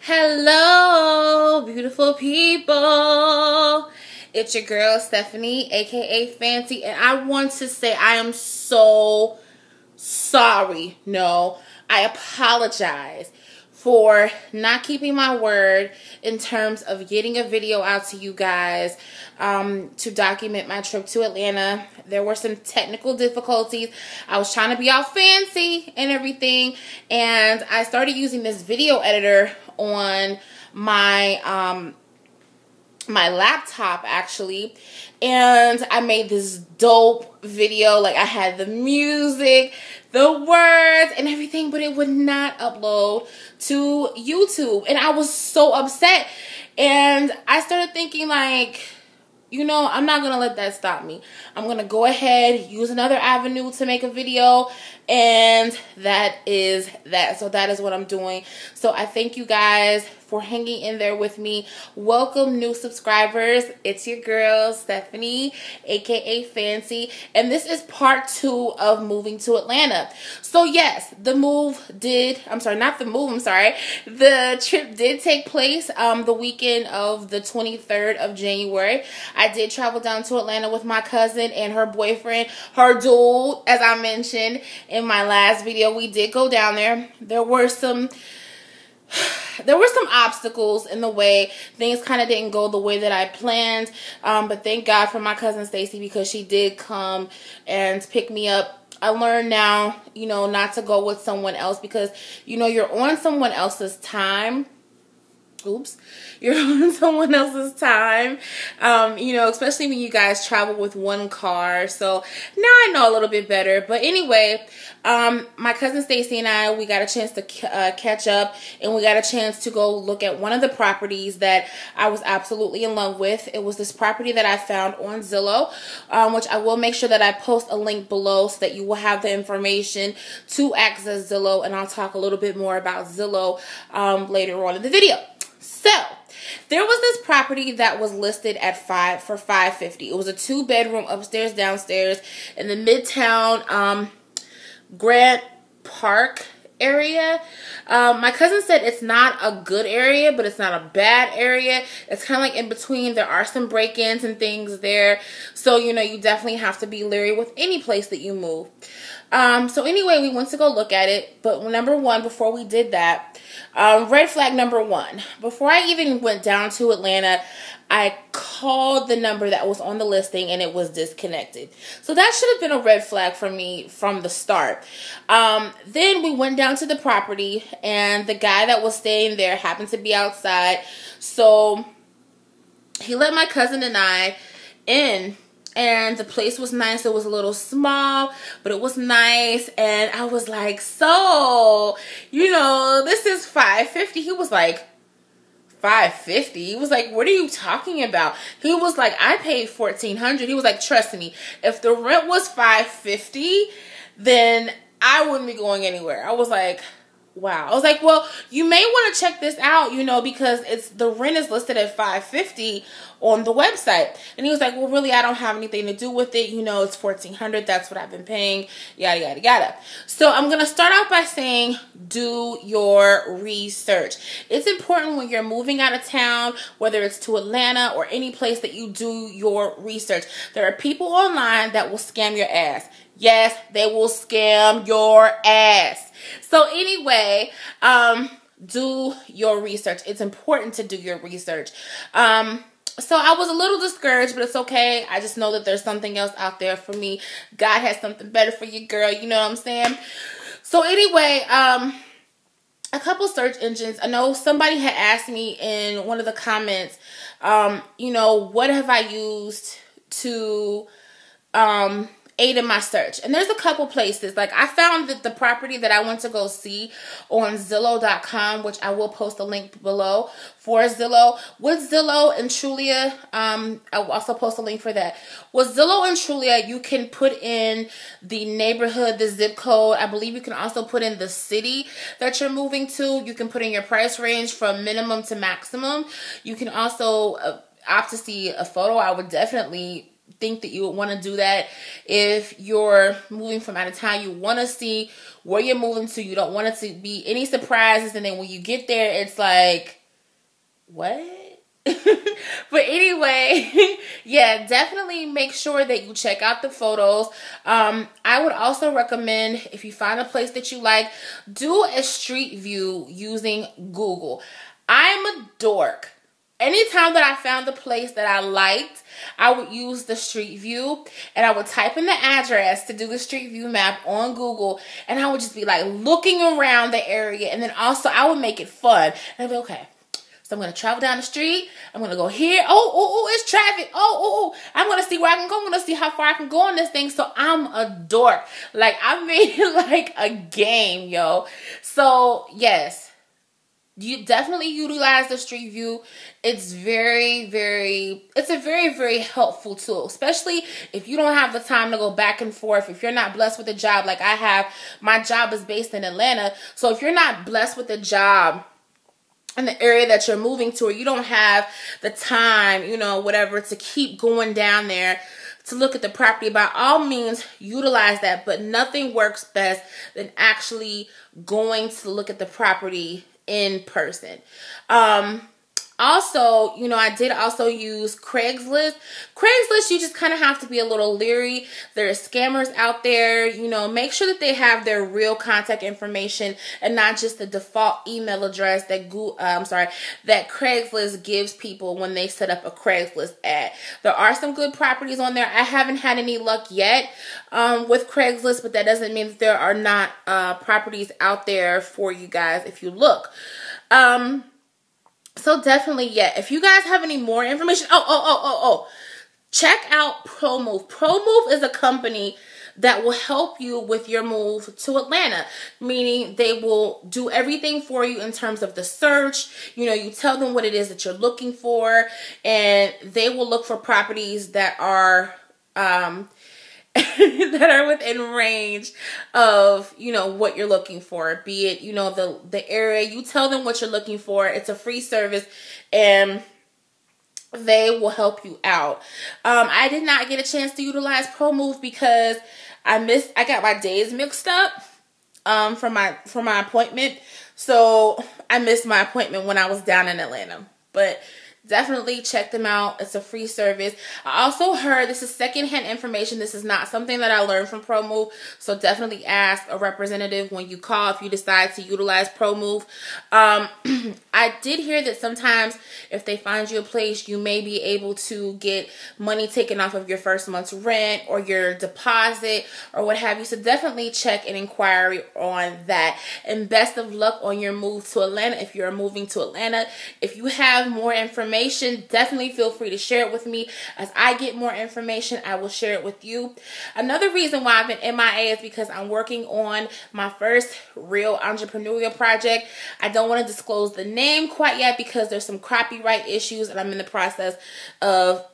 Hello, beautiful people. It's your girl, Stephanie, aka Fancy, and I want to say I am so sorry. No, I apologize for not keeping my word in terms of getting a video out to you guys to document my trip to Atlanta. There were some technical difficulties. I was trying to be all fancy and everything, and I started using this video editor on my my laptop actually, and I made this dope video. Like, I had the music, the words and everything, but it would not upload to YouTube, and I was so upset. And I started thinking, like, you know, I'm not gonna let that stop me. I'm gonna go ahead, use another avenue to make a video, and that is that. So that is what I'm doing. So I thank you guys for hanging in there with me. Welcome new subscribers. It's your girl, Stephanie, aka Fancy, and this is part 2 of moving to Atlanta. So yes, the trip did take place the weekend of the 23rd of January. I did travel down to Atlanta with my cousin and her boyfriend, her dude, as I mentioned in my last video. We did go down there. There were some obstacles in the way. Things kind of didn't go the way that I planned, but thank God for my cousin Stacy, because she did come and pick me up. I learned now, you know, not to go with someone else, because, you know, you're on someone else's time. You're on someone else's time, you know, especially when you guys travel with one car. So now I know a little bit better. But anyway, my cousin Stacy and I, we got a chance to catch up, and we got a chance to go look at one of the properties that I was absolutely in love with. It was this property that I found on Zillow, which I will make sure that I post a link below so that you will have the information to access Zillow, and I'll talk a little bit more about Zillow later on in the video. So there was this property that was listed at for $550. It was a 2-bedroom upstairs, downstairs in the Midtown Grant Park area. My cousin said it's not a good area, but it's not a bad area. It's kind of like in between. There are some break-ins and things there, so you know, you definitely have to be leery with any place that you move. So anyway, we went to go look at it, but number one, before we did that, red flag number one, before I even went down to Atlanta, I called the number that was on the listing and it was disconnected. So that should have been a red flag for me from the start. Then we went down to the property, and the guy that was staying there happened to be outside. So he let my cousin and I in, and the place was nice. It was a little small, but it was nice. And I was like, so, you know, this is $550. He was like, $550? He was like, what are you talking about? He was like, I paid $1,400. He was like, trust me, if the rent was $550, then I wouldn't be going anywhere. I was like, wow. I was like, well, you may want to check this out, you know, because the rent is listed at $550 on the website. And he was like, well, really, I don't have anything to do with it. You know, it's $1,400. That's what I've been paying, yada, yada, yada. So I'm going to start out by saying, do your research. It's important when you're moving out of town, whether it's to Atlanta or any place, that you do your research. There are people online that will scam your ass. Yes, they will scam your ass. So anyway, do your research. It's important to do your research. So I was a little discouraged, but it's okay. I just know that there's something else out there for me. God has something better for you, girl. You know what I'm saying? So anyway, a couple search engines. I know somebody had asked me in one of the comments, you know, what have I used to aid in my search? And there's a couple places. Like, I found that the property that I went to go see on Zillow.com, which I will post a link below for Zillow. With Zillow and Trulia, I will also post a link for that. With Zillow and Trulia, you can put in the neighborhood, the zip code. I believe you can also put in the city that you're moving to. You can put in your price range from minimum to maximum. You can also opt to see a photo. I would definitely think that you would want to do that. If you're moving from out of town, you want to see where you're moving to. You don't want it to be any surprises. And then when you get there, it's like, what? But anyway, yeah, definitely make sure that you check out the photos. I would also recommend, if you find a place that you like, do a street view using Google. I'm a dork. Anytime that I found a place that I liked, I would use the street view and I would type in the address to do the street view map on Google, and I would just be like looking around the area, and then also I would make it fun. And I'd be okay. So I'm going to travel down the street. I'm going to go here. Oh, it's traffic. I'm going to see where I can go. I'm going to see how far I can go on this thing. So I'm a dork. Like, I made it like a game, yo. So, yes. You definitely utilize the street view. It's a very, very helpful tool, especially if you don't have the time to go back and forth. If you're not blessed with a job like I have, my job is based in Atlanta. So if you're not blessed with a job in the area that you're moving to, or you don't have the time, you know, whatever, to keep going down there to look at the property, by all means, utilize that. But nothing works best than actually going to look at the property in person. Also, you know, I did also use Craigslist. Craigslist, you just kind of have to be a little leery. There are scammers out there. You know, make sure that they have their real contact information and not just the default email address that that Craigslist gives people when they set up a Craigslist ad. There are some good properties on there. I haven't had any luck yet with Craigslist, but that doesn't mean that there are not properties out there for you guys if you look. So definitely, yeah, if you guys have any more information, check out ProMove. ProMove is a company that will help you with your move to Atlanta, meaning they will do everything for you in terms of the search. You know, you tell them what it is that you're looking for, and they will look for properties that are that are within range of, you know, what you're looking for, be it, you know, the area. You tell them what you're looking for. It's a free service, and they will help you out. I did not get a chance to utilize ProMove because I got my days mixed up for my appointment. So I missed my appointment when I was down in Atlanta. But definitely check them out. It's a free service. I also heard, this is secondhand information. This is not something that I learned from ProMove. So definitely ask a representative when you call if you decide to utilize ProMove. I did hear that sometimes if they find you a place, you may be able to get money taken off of your first month's rent or your deposit or what have you. So definitely check an inquiry on that. And best of luck on your move to Atlanta if you're moving to Atlanta. If you have more information, definitely feel free to share it with me. As I get more information, I will share it with you. Another reason why I've been MIA is because I'm working on my first real entrepreneurial project. I don't want to disclose the name quite yet because there's some copyright issues and I'm in the process of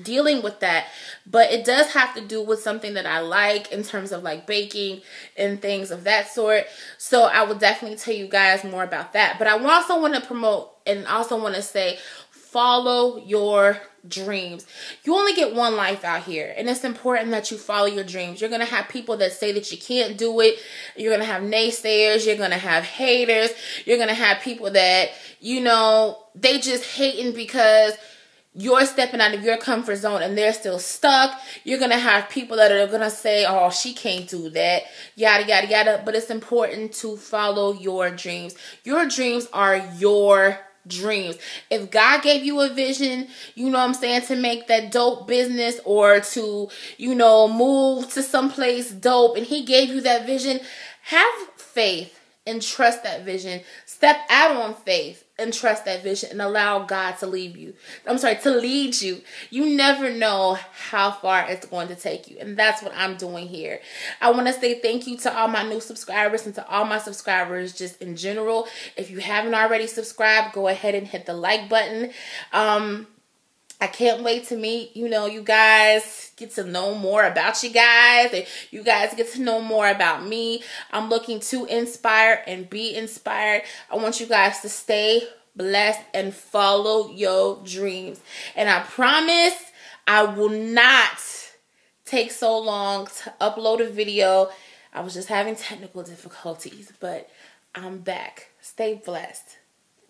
dealing with that. But it does have to do with something that I like in terms of like baking and things of that sort. So I will definitely tell you guys more about that. But I also want to promote and also want to say, follow your dreams. You only get one life out here, and it's important that you follow your dreams. You're going to have people that say that you can't do it. You're going to have naysayers. You're going to have haters. You're going to have people that, you know, they just hating because you're stepping out of your comfort zone and they're still stuck. You're going to have people that are going to say, oh, she can't do that, yada, yada, yada. But it's important to follow your dreams. Your dreams are your dreams. If God gave you a vision, you know what I'm saying, to make that dope business or to, you know, move to someplace dope, and he gave you that vision, have faith and trust that vision. Step out on faith and trust that vision and allow God to lead you. To lead you. You never know how far it's going to take you. And that's what I'm doing here. I want to say thank you to all my new subscribers and to all my subscribers just in general. If you haven't already subscribed, go ahead and hit the like button. I can't wait to meet, you know, you guys, get to know more about you guys, and you guys get to know more about me. I'm looking to inspire and be inspired. I want you guys to stay blessed and follow your dreams. And I promise I will not take so long to upload a video. I was just having technical difficulties, but I'm back. Stay blessed.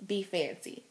Be fancy.